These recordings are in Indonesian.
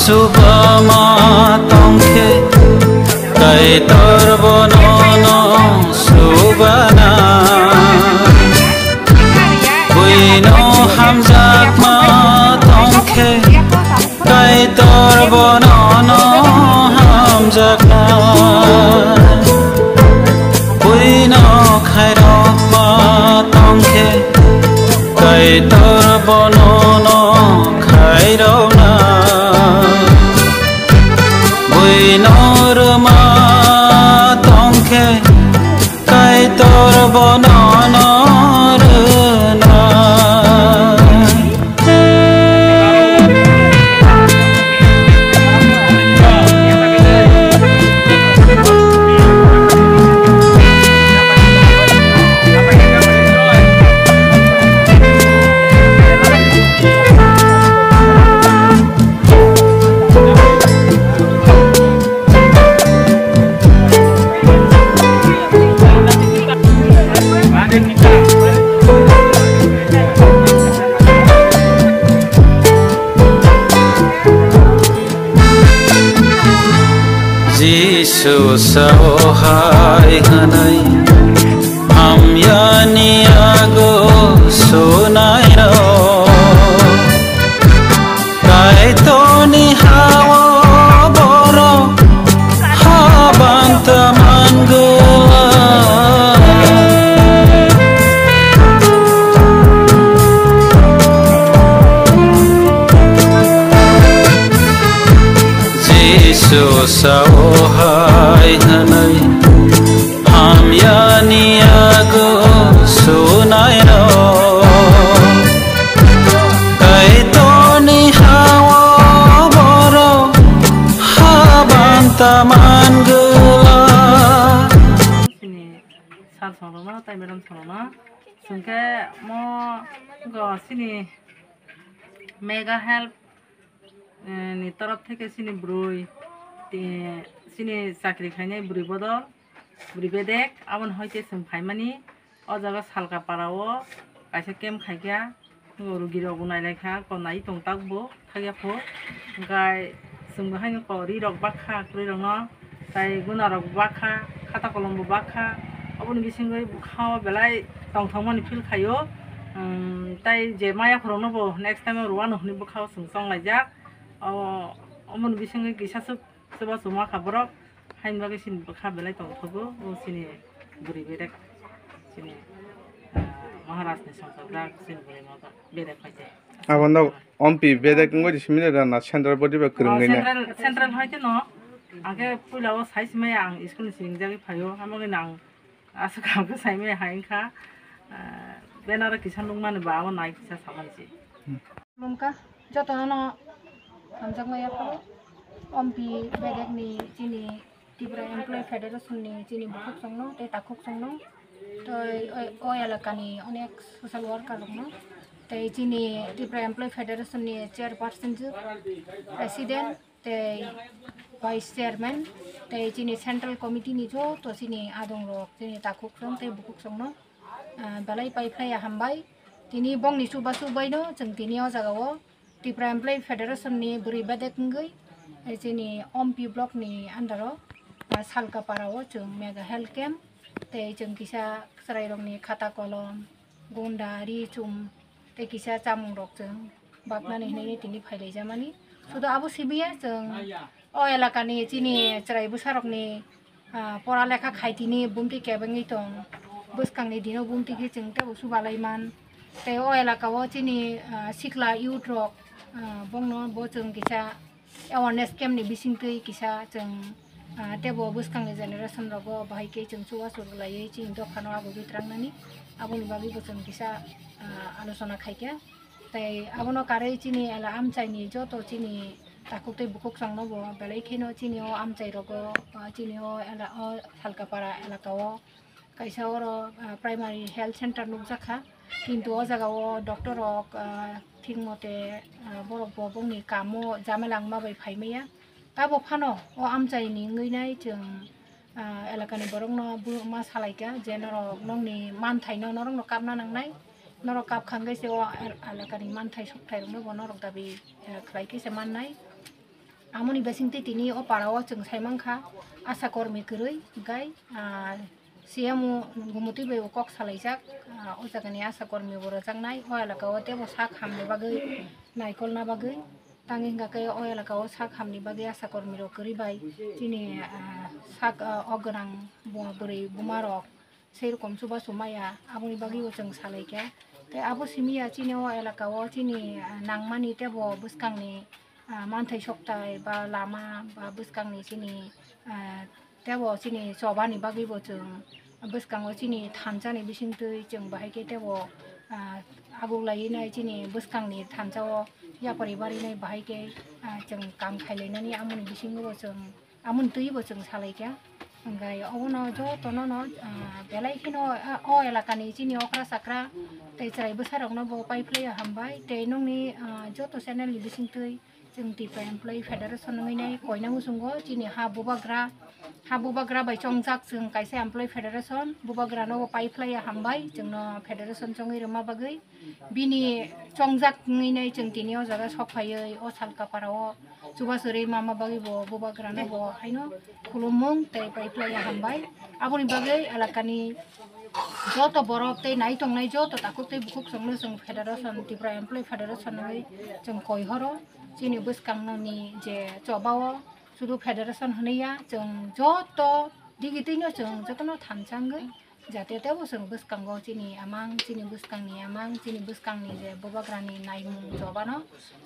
Subama tongke kai torbonono subana buino hamzak ma tongke kai torbonono hamzak na buino khairok ma tongke kai torbonono khairok na Norma tongke kai torbonono rena Jisu sahai hanai amyani ago sunai ro kai toni hawa boro haban taman gula Jisu sahai hanai amyani ago sunai ro kai toni hawa boro haban taman gula sini sar sorona tai meram sorona sungke mo go sini mega help ni taraf থেকে sini broi sini চাকরি খাইনে বুড়ি বদল বুড়ি বেদেক আমন হইতে সোমফাইমানি অ জায়গা সালকা পারাও কাইসা কেম খাইগা রুগীর অগুনাই লেখা কনাই টংতাকবো খাইয়া ফো গাই সোমগো হাইনো করি রক বাখা কুড়ি রং তাই গুনা রক বাখা খাতা কলমবো বাখা অবনি বিসিঙ্গই খাওয়া বেলায় টংথংমানি ফিল খাইও তাই যে মায়া ফরনবো নেক্সট টাইম রুয়ানো হনিবো খাও সোংসং লাইজাক অমন বিসিঙ্গই গিসাসো soba suma kaborok hain bagi sini bekabelai tong thogo o sini buri bedek sini maharaj ni sangsa sini buri mata bedek paite abanda ompi bedek ngoi simile na central body ba krungai ne central hoite no age pulao size me ang school sing jagi phayo amage nang asuka ko sai me hainka benara kisan lungman ba amo nai kisa samanji mumka jotono hamjak maya phayo ompi bedek ni chini Tripura Employee Federation ni chini bukuk songno te takuk songno to o elakani onek social worker no te chini Tripura Employee Federation ni chairperson ju president te vice chairman te chini central committee ni jo to chini adong ro chini takuk song te bukuk songno balai pai phaya hambai tini bong ni suba baino jeng tini o jagao Tripura Employee Federation ni buri bedek ngai sini ompi block ni andaro salka parao jeng mega health camp te jeng kisa serai rong ni khata kolom gondari cum te kisa chamung rok jeng bakna ni nei tini phailai jamani sudo abu sibia jeng o elaka ni chini serai busarok ni pora lekha khaitini bumti kebangi tong buskang ni dino bumti ki jeng te usu balaiman te o elaka o chini sikla youth rok bongno bo jeng kisa awareness camp ni bisingtui kisa jeng tebo buskang ni generation rogo bahai ke jeng suwa surulai ching do khano abu bitrangani abuni babi boson kisa আলোচনা খাইকে তাই abono kare chini ala am chai ni joto chini takuk tei bukuk sang no bo belai kheno chini o amchai rogo chini o Salkapara elakao kaisa oro primary health center nukjakha kintu o jaga o doctor rok thik mote borok bo bongni kamo jamelang ma bai phaimaya tabo phano o amchai ni ngui nai chung elakani borok no ma salaika je norok nongni manthai no norok no kapna nangnai norok kap khangai se o elakani manthai sokthai rok no bo norok dabi khlai ke se mannai amoni basingte tini o parao chung saimangkha asa kormi kwrui gai CMO gumuti bai kok salaijak o jagani asa kormi bo rajaknai o elakao tebo sak hamni bagai naikolna bagai tangingga kai o elakao sak hamni bagai asa kormi rok kwrui bai chini sak ograng buri bumarok serokom suba sumaya aboni bagai o chung salaikya te abo simia chini o elakao chini nangmani tebo buskangni manthai soktai ba lama ba buskangni chini tebo chini chobani bagai bo chung buskango chini thanjani bisingtui chung bahai tebo aguglai nai chini buskangni thanjao yapari bari nai bahai ke chung kam khailainani amoni bisingo bo chung amon tui bo chung salaikya anggai obono jo tono no belai khino o elakani chini okra sakra tei chrai busarok no bo paiflai hambai tei nongni joto channel ni bisingtui chung Tripura Employee Federation ngai koina musungo chini ha bubagra bai chongjak chung kaisa Employee Federation bubagra no paiflai hambai chung no federation chongai roma bagai bini chongjak ngai chung tini o jaga sokphai o Salkapara o chubasuri mama bagai bo bubagra no bo haino khulumung tei paiflai hambai aboni bagai elakani joto borok tei nai tongnai joto takuk tei bukuk songno chung federation Tripura Employee Federation ngai chung koihoro chini buskang ni je chobao sudu federation hneya chung joto digitino chung jotono thamchangai jate tebo chung buskango chini buskangni amang chini buskangni je bobagrani naimung jobano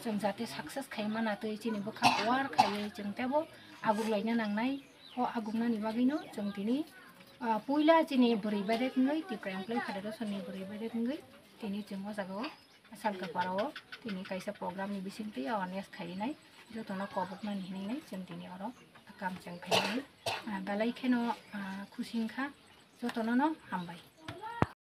chung jate success khaimana tei chini bukhak war khaiye chung tebo aguglaina nangnai o agugnani bagino chung tini puila chini buri bedek ngai Tripura Employee Federation ni buri bedek ngai tini chung o jago Salkapara o tini kaisa program ni bisingti awareness khainai jotono kobokna ninai chung tini oro kam chung khainai balai kheno khusingkha jotono no hambai।